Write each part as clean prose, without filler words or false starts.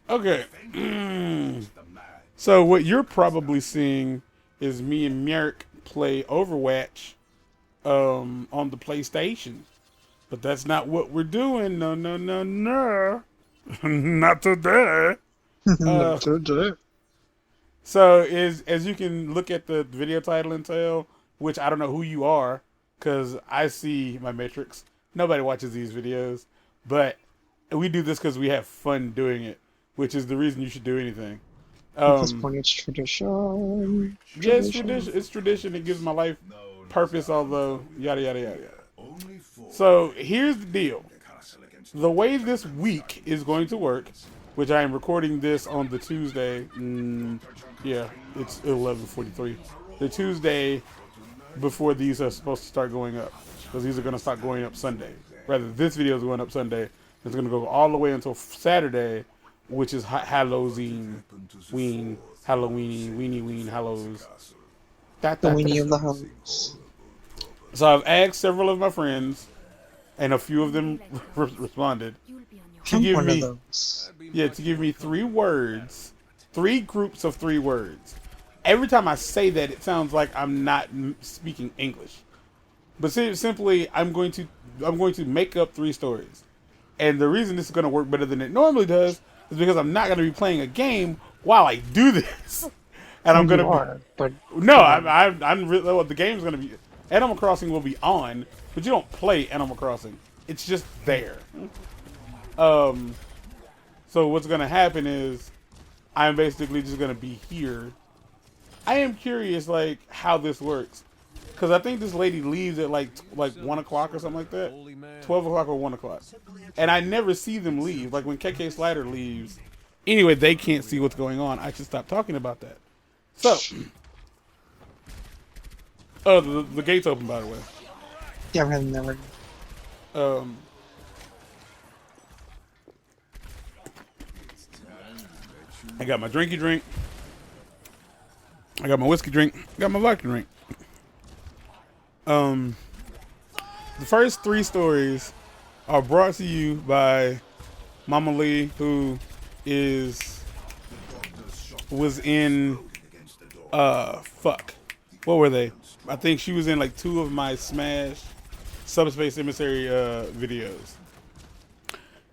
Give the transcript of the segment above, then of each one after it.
Okay. So what you're probably seeing is me and Merrick play Overwatch on the PlayStation. But that's not what we're doing. No, no, no, no. Not today. Uh, so as you can look at the video title and tell, which I don't know who you are, because I see my metrics. Nobody watches these videos, but we do this because we have fun doing it, which is the reason you should do anything. At this point, it's tradition. Yeah, it's tradition. It's tradition. It gives my life purpose, although yada yada yada yada. So here's the deal. The way this week is going to work, which I am recording this on the Tuesday. Yeah, it's 11:43. The Tuesday before these are supposed to start going up, because these are going to start going up Sunday. Rather, this video is going up Sunday. It's going to go all the way until Saturday, which is Halloween, Halloweeny, weenie, ween, hallows. The weenie of the house. So I've asked several of my friends, and a few of them responded to give me, to give me 3 words, 3 groups of 3 words. Every time I say that, it sounds like I'm not speaking English. But simply, I'm going to make up 3 stories, and the reason this is going to work better than it normally does is because I'm not going to be playing a game while I do this. And I'm going to but no, I'm really, well, the game's going to be, Animal Crossing will be on, but you don't play Animal Crossing. It's just there. So what's going to happen is I'm basically just going to be here. I am curious, like, how this works. Because I think this lady leaves at like 1 o'clock or something like that. 12 o'clock or 1 o'clock. And I never see them leave. Like when KK Slider leaves. Anyway, they can't see what's going on. I should stop talking about that. So. Oh, the gate's open, by the way. Yeah, I've never. I got my drinky drink. I got my whiskey drink. I got my vodka drink. The first 3 stories are brought to you by Mama Lee, who was in what were they? I think she was in like 2 of my Smash Subspace Emissary videos.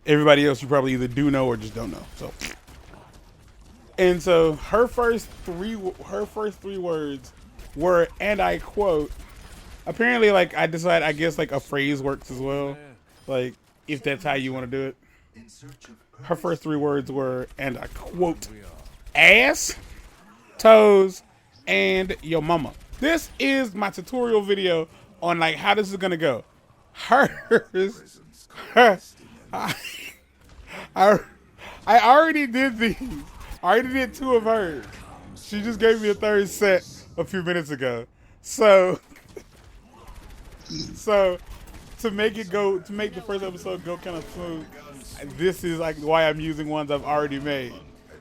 Everybody else you probably either do know or just don't know. So her first three words were, and I quote, apparently, like, I decided, I guess, like, a phrase works as well. Like, if that's how you want to do it. Her first 3 words were, and I quote, ass, toes, and your mama. This is my tutorial video on, like, how this is going to go. I already did these. I already did 2 of hers. She just gave me a 3rd set a few minutes ago. So to make the first episode go kind of smooth, this is like why I'm using ones I've already made.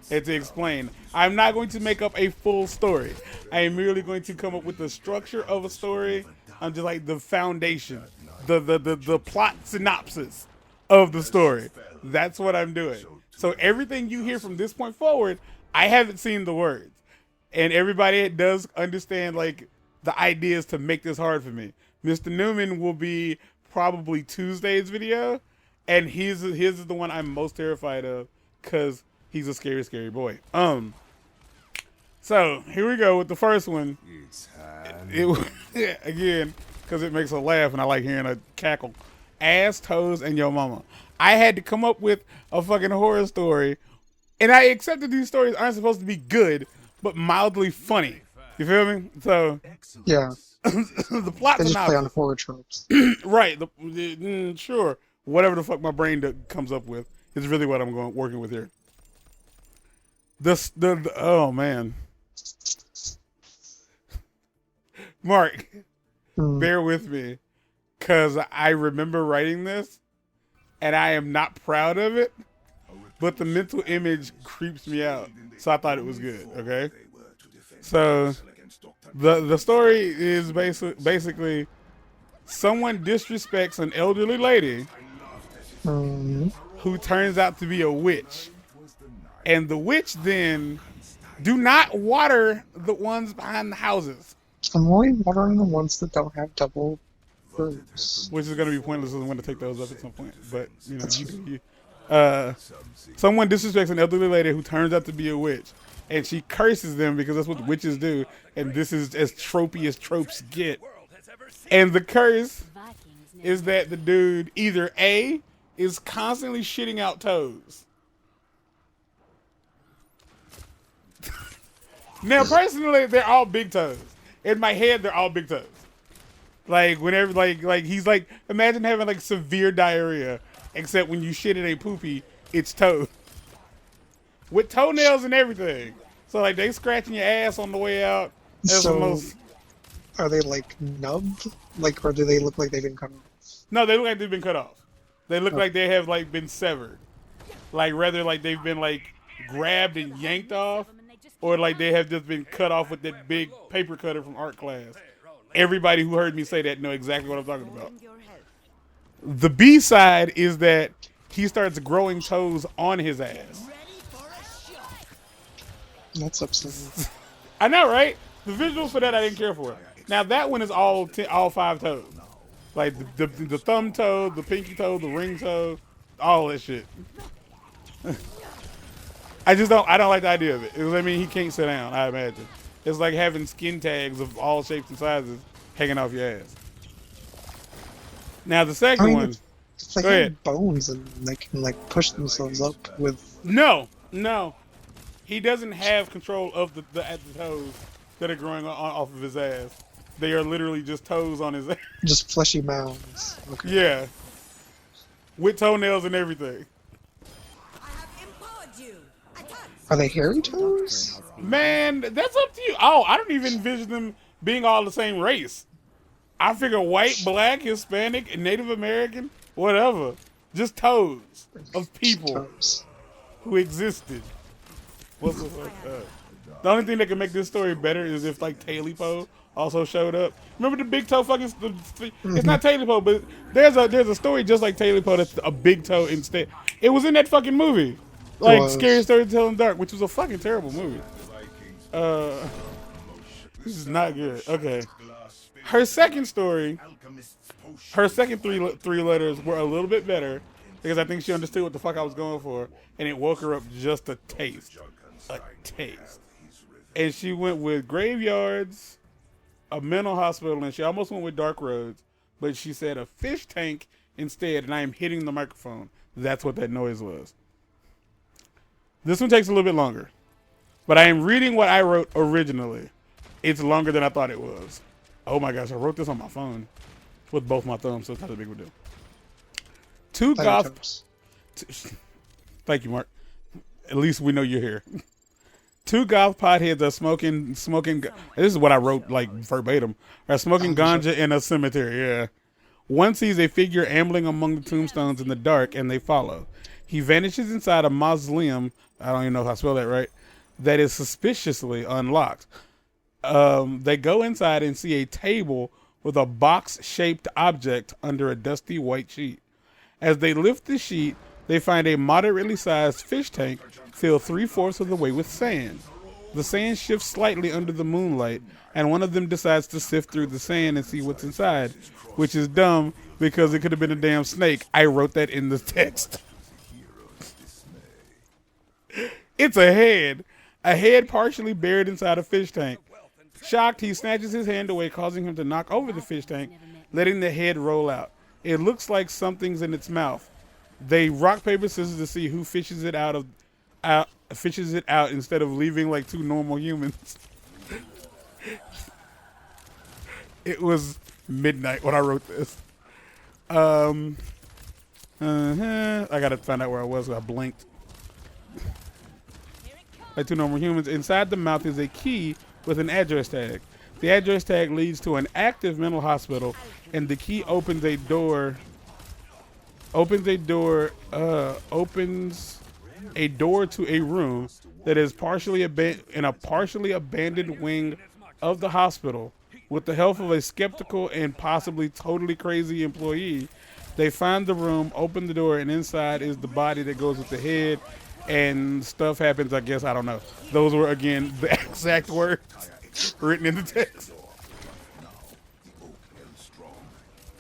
And to explain, I'm not going to make up a full story. I am merely going to come up with the structure of a story. I'm just like the foundation, the plot synopsis of the story. That's what I'm doing. So everything you hear from this point forward, I haven't seen the words. And everybody does understand, like, the ideas to make this hard for me. Mr. Newman will be probably Tuesday's video, and his is the one I'm most terrified of because he's a scary, scary boy. So here we go with the first one. Again, because it makes a laugh, and I like hearing a cackle. Ass, toes, and your mama. I had to come up with a fucking horror story, and I accepted these stories aren't supposed to be good, but mildly funny. You feel me? So yeah, the plot they just play on horror tropes. Right. Sure. Whatever the fuck my brain comes up with is really what I'm working with here. Oh man, Mark, bear with me, cause I remember writing this, and I am not proud of it, but the mental image creeps me out, so I thought it was good. Okay. So the story is basically someone disrespects an elderly lady who turns out to be a witch. And the witch then do not water the ones behind the houses. I'm only watering the ones that don't have double rooms. Which is going to be pointless. I'm going to take those up at some point. But, you know, you do you. Someone disrespects an elderly lady who turns out to be a witch. And she curses them because that's what witches do. And this is as tropey as tropes get. And the curse is that the dude either A, is constantly shitting out toes. Now, personally, they're all big toes. In my head, they're all big toes. Like, whenever, like he's like, imagine having, like, severe diarrhea, except when you shit in a poopy, it's toe. With toenails and everything. So, like, they scratching your ass on the way out. That's So, the most... are they, like, nubbed? Like, or do they look like they've been cut off? No, they look like they've been cut off. They look like they have, like, been severed. Like, rather, like, they've been, like, grabbed and yanked off. Or, like, they have just been cut off with that big paper cutter from art class. Everybody who heard me say that know exactly what I'm talking about. The B side is that he starts growing toes on his ass. That's upsetting. I know, right? The visuals for that I didn't care for. Now, that one is all 5 toes. Like, the thumb toe, the pinky toe, the ring toe, all that shit. I don't like the idea of it. I mean, he can't sit down, I imagine. It's like having skin tags of all shapes and sizes hanging off your ass. Now, the second one. If they go have ahead. bones and they can, like, push themselves up with... No. He doesn't have control of the toes that are growing off of his ass. They are literally just toes on his ass. Just fleshy mounds. Okay. Yeah. With toenails and everything. Are they hairy toes? Man, that's up to you. Oh, I don't even envision them being all the same race. I figure white, black, Hispanic, Native American, whatever. Just toes of people Toes. who existed. What's the fuck up? The only thing that can make this story better is if, like, Tailipo also showed up. Remember the big toe fucking... It's not Tailipo, but there's a story just like Tailipo that's a big toe instead. It was in that fucking movie. Like, Scary Stories to Tell in the Dark, which was a fucking terrible movie. This is not good. Okay. Her second story, her second three letters were a little bit better because I think she understood what the fuck I was going for, and it woke her up just a taste. A taste. And she went with graveyards, a mental hospital, and she almost went with dark roads, but she said a fish tank instead, and I am hitting the microphone. That's what that noise was. This one takes a little bit longer, but I am reading what I wrote originally. It's longer than I thought it was. Oh my gosh, I wrote this on my phone with both my thumbs, so it's not a big deal. Thank you, Mark. At least we know you're here. 2 goth potheads are smoking. This is what I wrote, like, verbatim. Are smoking ganja in a cemetery. Yeah. One sees a figure ambling among the tombstones in the dark, and they follow. He vanishes inside a mausoleum. I don't even know if I spelled that right. That is suspiciously unlocked. They go inside and see a table with a box-shaped object under a dusty white sheet. As they lift the sheet, they find a moderately sized fish tank filled 3/4 of the way with sand. The sand shifts slightly under the moonlight, and one of them decides to sift through the sand and see what's inside, which is dumb because it could have been a damn snake. I wrote that in the text. It's a head partially buried inside a fish tank. Shocked, he snatches his hand away, causing him to knock over the fish tank, letting the head roll out. It looks like something's in its mouth. They rock, paper, scissors to see who fishes it out instead of leaving like 2 normal humans. It was midnight when I wrote this. I gotta find out where I was. I blinked. Like 2 normal humans. Inside the mouth is a key with an address tag. The address tag leads to an active mental hospital, and the key opens a door to a room that is in a partially abandoned wing of the hospital. With the help of a skeptical and possibly totally crazy employee, They find the room, open the door, and inside is the body that goes with the head, and stuff happens, I guess, I don't know. Those were, again, the exact words written in the text.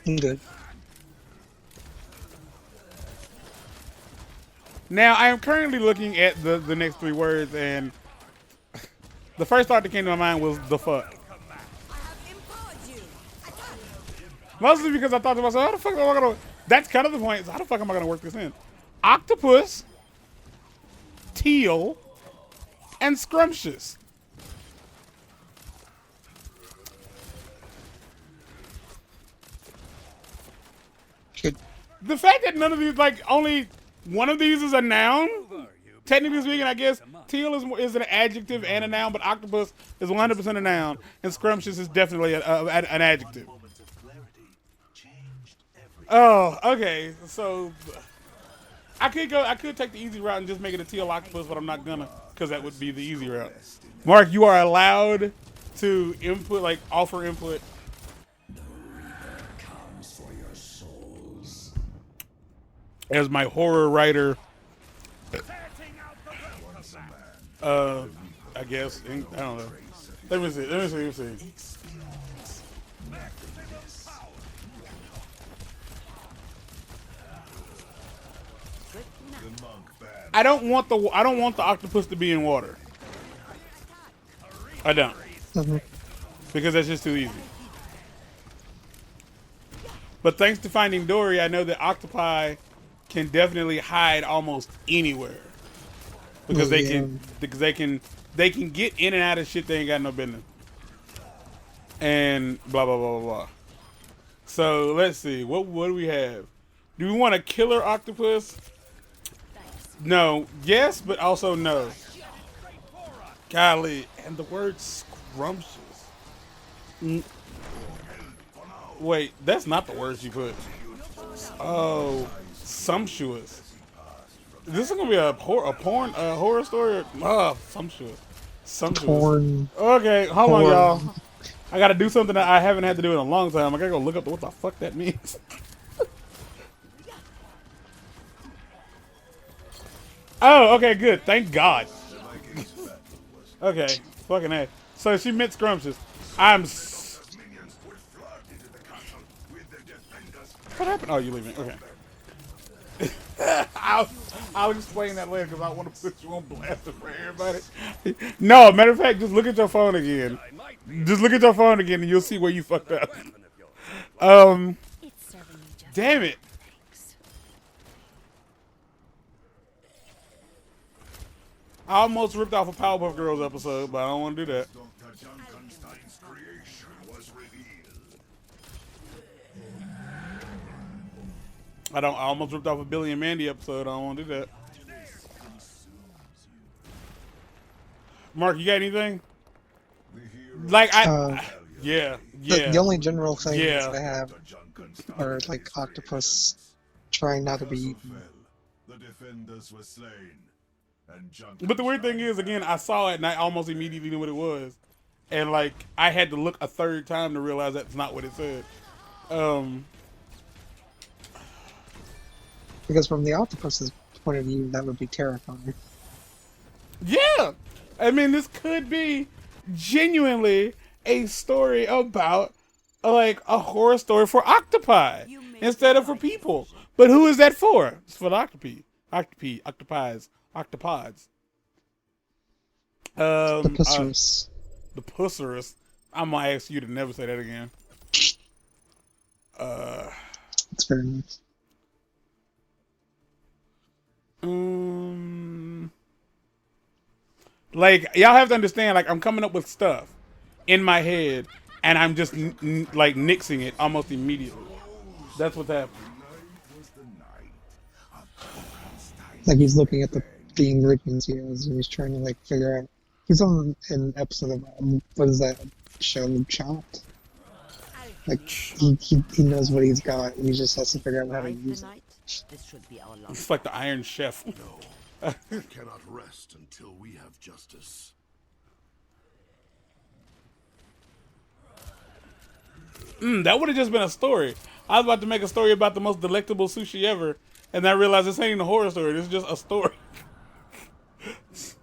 I'm good. Now, I am currently looking at the next 3 words, and the first thought that came to my mind was the fuck. Mostly because I thought to myself, how the fuck am I gonna... That's kind of the point. How the fuck am I gonna work this in? Octopus, teal, and scrumptious. Good. The fact that none of these, like, only one of these is a noun, technically speaking, I guess, teal is an adjective and a noun, but octopus is 100% a noun, and scrumptious is definitely an adjective. Oh, okay. So I could take the easy route and just make it a teal octopus, but I'm not gonna, because that would be the easy route. Mark, you are allowed to input, like, offer input. As my horror writer, I guess, I don't know. Let me see. I don't want the octopus to be in water. I don't. Because that's just too easy. But thanks to Finding Dory, I know that octopi can definitely hide almost anywhere. Because they can get in and out of shit they ain't got no business. And blah blah blah blah blah. So let's see. What do we have? Do we want a killer octopus? No. Yes, but also no. Golly. And the word scrumptious. Wait, that's not the words you put. Oh, sumptuous. This is gonna be a horror story. Sumptuous. Porn. Okay, hold on, y'all. I gotta do something that I haven't had to do in a long time. I gotta go look up what the fuck that means. Oh, okay, good. Thank God. Okay, fucking A. So she meant scrumptious. What happened? Oh, you leaving? Okay. I'll explain that later because I want to put you on blast for everybody. No, matter of fact, just look at your phone again. Just look at your phone again and you'll see where you fucked up. Damn it. I almost ripped off a Powerpuff Girls episode, but I don't want to do that. I almost ripped off a Billy and Mandy episode. I don't want to do that. Mark, you got anything? Like yeah. The only general things I have are like octopus trying not to be eaten. The defenders were slain. But the weird thing is, again, I saw it and I almost immediately knew what it was, and like I had to look a third time to realize that's not what it said. Because from the octopus's point of view, that would be terrifying. Yeah, I mean, this could be genuinely a story about like a horror story for octopi instead of for people. But who is that for? It's for the octopods. The pusserus. The pusserus. I'm gonna ask you to never say that again. It's very nice. Like, y'all have to understand, like, I'm coming up with stuff in my head and I'm just like nixing it almost immediately. That's what's happening. Like he's looking at the ingredients he has and he's trying to like figure out. He's on an episode of what is that show, Chopped? Like he knows what he's got and he just has to figure out how to use it. It's like the Iron Chef. We cannot rest until we have justice. That would have just been a story. I was about to make a story about the most delectable sushi ever, and I realized this ain't even a horror story. This is just a story. It's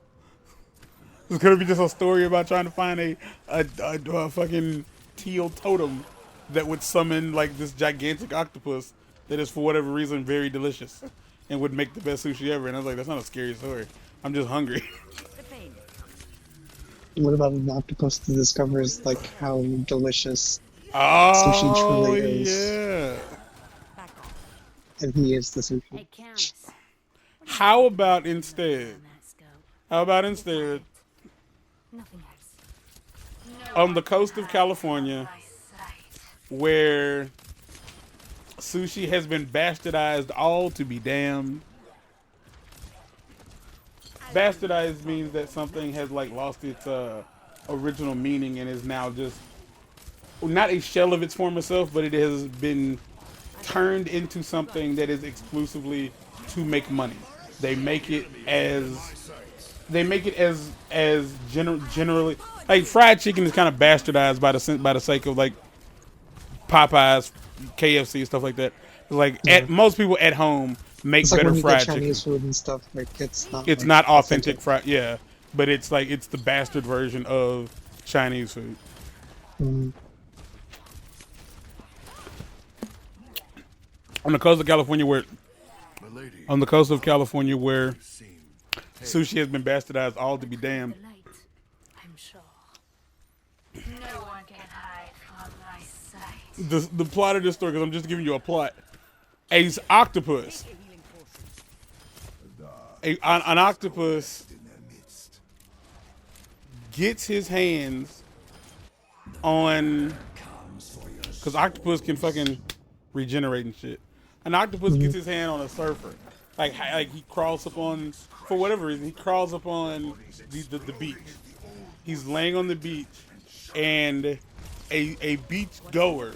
gonna be just a story about trying to find a fucking teal totem that would summon like this gigantic octopus that is for whatever reason very delicious and would make the best sushi ever. And I was like, that's not a scary story. I'm just hungry. What about an octopus that discovers like how delicious sushi Oh truly is, yeah. and he is the sushi? Hey, Countess. How about instead? How about instead Nothing else. on the coast of California, where sushi has been bastardized all to be damned. Bastardized means that something has like lost its original meaning and is now just not a shell of its former self, but it has been turned into something that is exclusively to make money. They make it as generally like fried chicken is kind of bastardized by the sake of like Popeyes, KFC, stuff like that. Like most people at home make It's like better when you fried get Chinese chicken. food and stuff. Like it's not. It's like, not authentic fried, yeah, but it's the bastard version of Chinese food. Mm. On the coast of California, where sushi has been bastardized all to be damned. I'm sure. No one can hide from my sight. The plot of this story, because I'm just giving you a plot. An octopus gets his hands on, because octopus can fucking regenerate and shit. An octopus gets his hand on a surfer, like he crawls up on, for whatever reason, he crawls up on the beach. He's laying on the beach, and a beach goer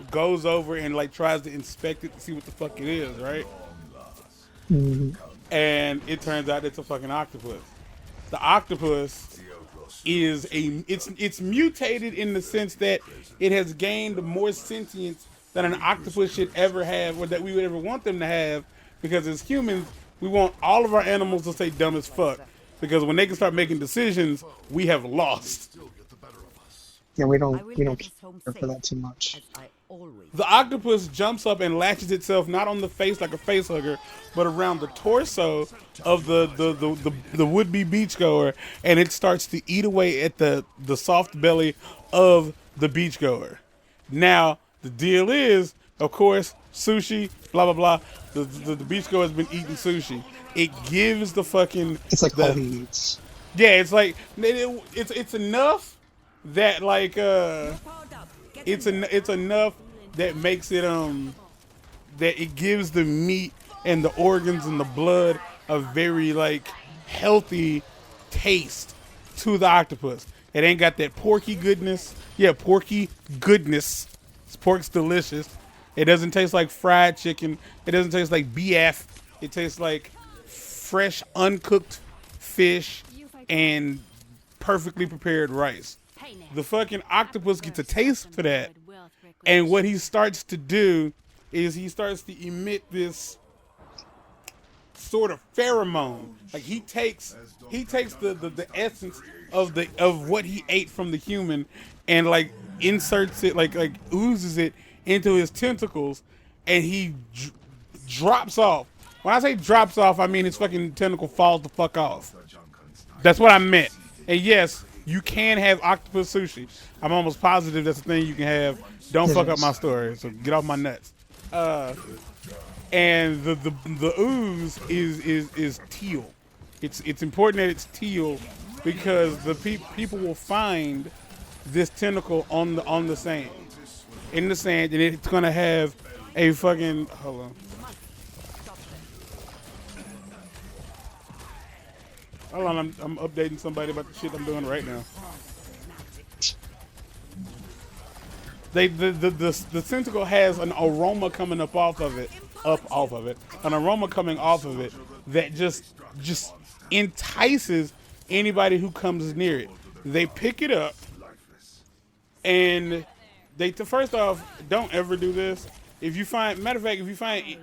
goes over and like tries to inspect it to see what the fuck it is, right? And it turns out it's a fucking octopus. The octopus is it's mutated in the sense that it has gained more sentience than an octopus should ever have, or that we would ever want them to have, because as humans, we want all of our animals to stay dumb as fuck. Because when they can start making decisions, we have lost. Yeah, we don't care for that too much. The octopus jumps up and latches itself not on the face like a face hugger, but around the torso of the would-be beachgoer, and it starts to eat away at the soft belly of the beachgoer. Now, the deal is, of course, sushi, blah, blah, blah. The beachgoer has been eating sushi. It gives the fucking... It's like all he eats. Yeah, it's like... It's enough that, like... It's enough that makes it that it gives the meat and the organs and the blood a very like healthy taste to the octopus. It ain't got that porky goodness. Yeah, porky goodness. Pork's delicious. It doesn't taste like fried chicken. It doesn't taste like BF. It tastes like fresh, uncooked fish and perfectly prepared rice. The fucking octopus gets a taste for that. And what he starts to do is he starts to emit this sort of pheromone. Like he takes the essence of what he ate from the human and like inserts it, like oozes it into his tentacles, and he drops off. When I say drops off, I mean his fucking tentacle falls the fuck off. That's what I meant. And yes, you can have octopus sushi. I'm almost positive that's the thing you can have. Don't fuck up my story, so get off my nuts. And the ooze is teal. It's important that it's teal because the people will find this tentacle on the sand, in the sand, and it's gonna have a fucking hold on. Hold on, I'm updating somebody about the shit I'm doing right now. The tentacle has an aroma coming up off of it, an aroma coming off of it that just entices anybody who comes near it. They pick it up and first off, don't ever do this. If you find, matter of fact, if you find,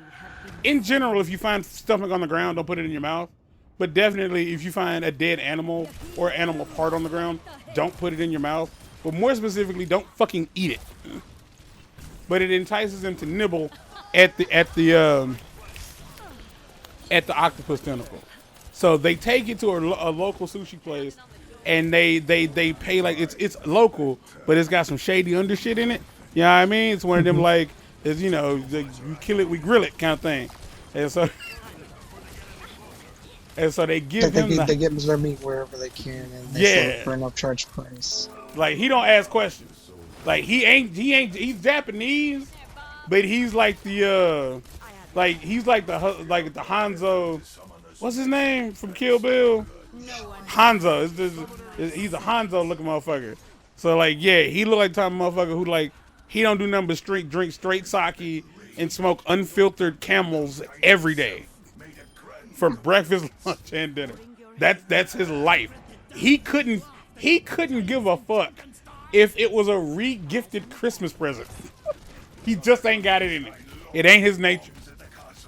in general, if you find stomach on the ground, don't put it in your mouth. But definitely, if you find a dead animal or animal part on the ground, don't put it in your mouth. But more specifically, don't fucking eat it. But it entices them to nibble at the octopus tentacle. So they take it to a local sushi place, and they pay like it's local, but it's got some shady under shit in it. You know what I mean? It's one of them like, it's, you know, you kill it, we grill it kind of thing. And so they give him they get their meat wherever they can, and they sell it for an upcharge price. Like, he don't ask questions. Like, he's Japanese, but he's like the he's like the Hanzo. What's his name from Kill Bill? Hanzo. He's a Hanzo looking motherfucker. So like, yeah, he look like the type of motherfucker who like, he don't do nothing but drink straight sake and smoke unfiltered Camels every day for breakfast, lunch, and dinner. That's his life. He couldn't give a fuck if it was a re-gifted Christmas present. He just ain't got it in it. It ain't his nature.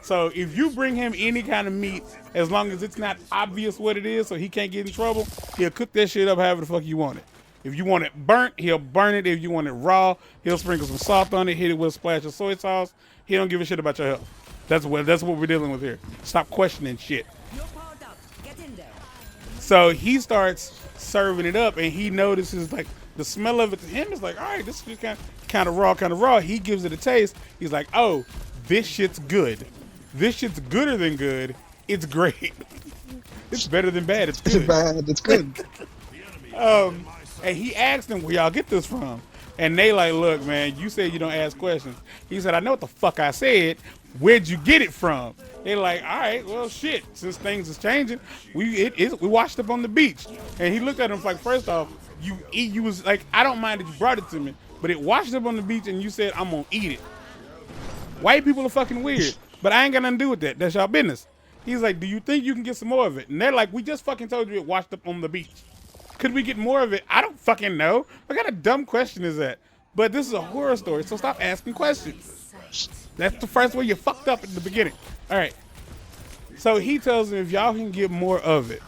So if you bring him any kind of meat, as long as it's not obvious what it is, so he can't get in trouble, he'll cook that shit up however the fuck you want it. If you want it burnt, he'll burn it. If you want it raw, he'll sprinkle some salt on it, hit it with a splash of soy sauce. He don't give a shit about your health. That's what we're dealing with here. Stop questioning shit. So he starts serving it up, and he notices like the smell of it to him is like, all right, this is kind of raw. He gives it a taste. He's like, oh, this shit's good. This shit's gooder than good. It's great. It's better than bad. It's good. It's bad. It's good. And he asked them, where y'all get this from? And they like, look, man, you said you don't ask questions. He said, I know what the fuck I said. Where'd you get it from? They like, all right, well, shit. Since things is changing, we washed up on the beach. And he looked at him like, first off, you was like, I don't mind that you brought it to me, but it washed up on the beach, and you said I'm gonna eat it. White people are fucking weird, but I ain't got nothing to do with that. That's y'all business. He's like, do you think you can get some more of it? And they're like, we just fucking told you it washed up on the beach. Could we get more of it? I don't fucking know. What kind of dumb question is that? But this is a horror story, so stop asking questions. That's the first way you fucked up at the beginning. All right. So he tells them if y'all can get more of it,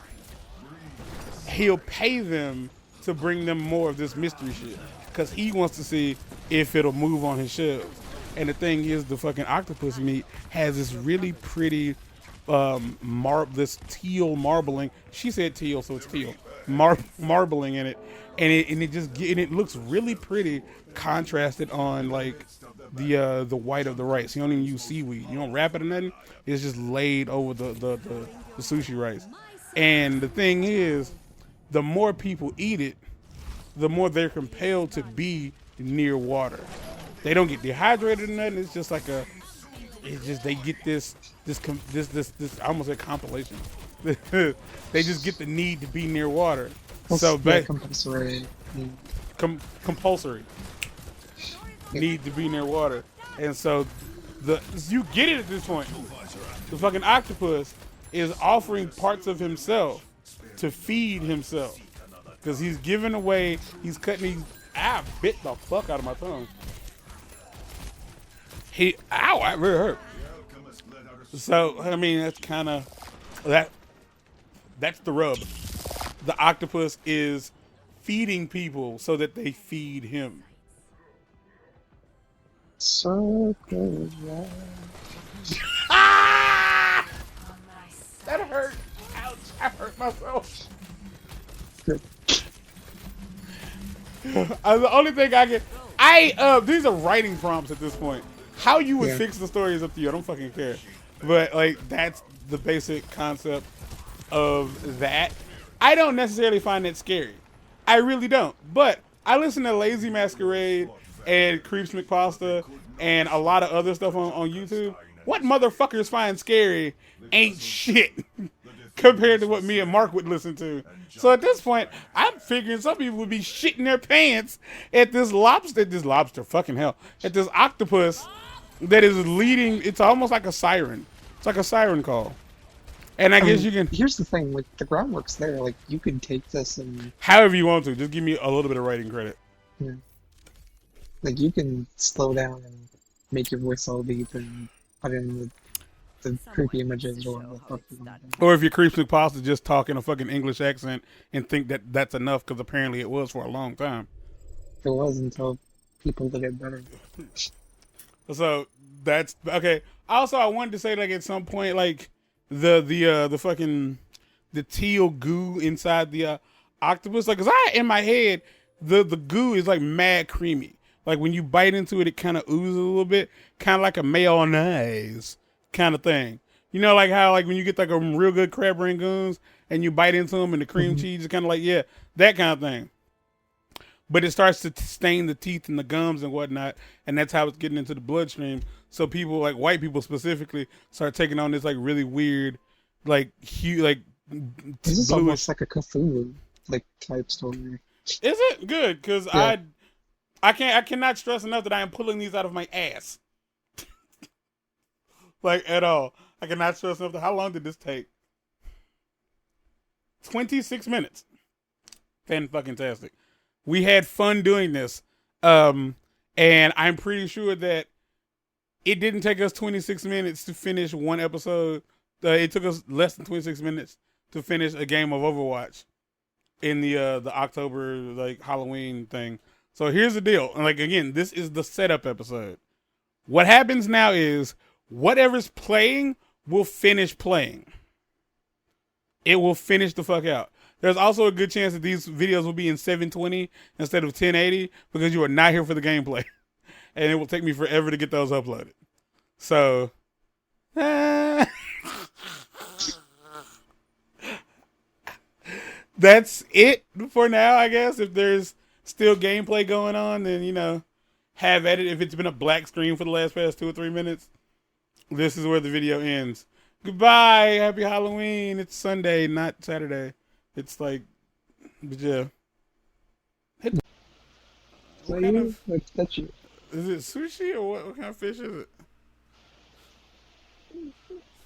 he'll pay them to bring them more of this mystery shit. Because he wants to see if it'll move on his shelves. And the thing is, the fucking octopus meat has this really pretty, this teal marbling. She said teal, so it's teal. Marbling in it. And it looks really pretty contrasted on like the white of the rice. You don't even use seaweed. You don't wrap it or nothing. It's just laid over the sushi rice. And the thing is, the more people eat it, the more they're compelled to be near water. They don't get dehydrated or nothing. It's just like they get this I almost said compilation. They just get the need to be near water. Compulsory. Compulsory. Need to be near water. And so you get it at this point. The fucking octopus is offering parts of himself to feed himself. Because he's giving away, I bit the fuck out of my tongue. Ow, that really hurt. So, I mean, that's kind of, that's the rub. The octopus is feeding people so that they feed him. Circle. Ah! That hurt. Ouch, I hurt myself. The only thing these are writing prompts at this point. How you would fix the story is up to you. I don't fucking care. But like, that's the basic concept of that. I don't necessarily find it scary. I really don't. But I listen to Lazy Masquerade and Creeps McPasta and a lot of other stuff on YouTube. What motherfuckers find scary ain't shit compared to what me and Mark would listen to. So at this point, I'm figuring some people would be shitting their pants at this lobster, fucking hell, at this octopus that is leading. It's almost like a siren. It's like a siren call. And I guess you can. Here's the thing, like the groundwork's there. Like you could take this and however you want to. Just give me a little bit of writing credit. Yeah. Like you can slow down and make your voice all deep and put in the creepy images or whatever the fuck you want. Or if your creeps imposter just talk in a fucking English accent and think that that's enough because apparently it was for a long time. It was until people did it better. So that's okay. Also, I wanted to say like at some point like the fucking the teal goo inside the octopus, like, cause I in my head the goo is like mad creamy. Like when you bite into it, it kind of oozes a little bit, kind of like a mayonnaise kind of thing. You know, like how like when you get like a real good crab rangoons and you bite into them and the cream cheese is kind of like that kind of thing. But it starts to stain the teeth and the gums and whatnot, and that's how it's getting into the bloodstream. So people, like white people specifically, start taking on this like really weird, like This is bluish. almost like a Cthulhu like type story. Is it good? Because Yeah. I cannot stress enough that I am pulling these out of my ass, like at all. I cannot stress enough. How long did this take? 26 minutes. Fan-fucking-tastic. We had fun doing this. And I'm pretty sure that it didn't take us 26 minutes to finish one episode. It took us less than 26 minutes to finish a game of Overwatch in the October like Halloween thing. So here's the deal. And like again, this is the setup episode. What happens now is whatever's playing will finish playing. It will finish the fuck out. There's also a good chance that these videos will be in 720 instead of 1080 because you are not here for the gameplay. And it will take me forever to get those uploaded. So, that's it for now, I guess. If there's still gameplay going on, then, you know, have at it. If it's been a black screen for the last past 2 or 3 minutes, this is where the video ends. Goodbye. Happy Halloween. It's Sunday, not Saturday. It's like, but yeah. What kind of, That's you. is it sushi or what kind of fish is it?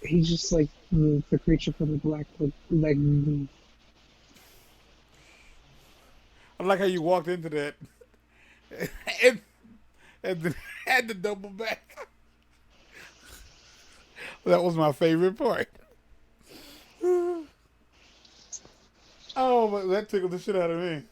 He's just like the creature from the black leg. I like how you walked into that and then had to double back. That was my favorite part. Oh, but that tickled the shit out of me.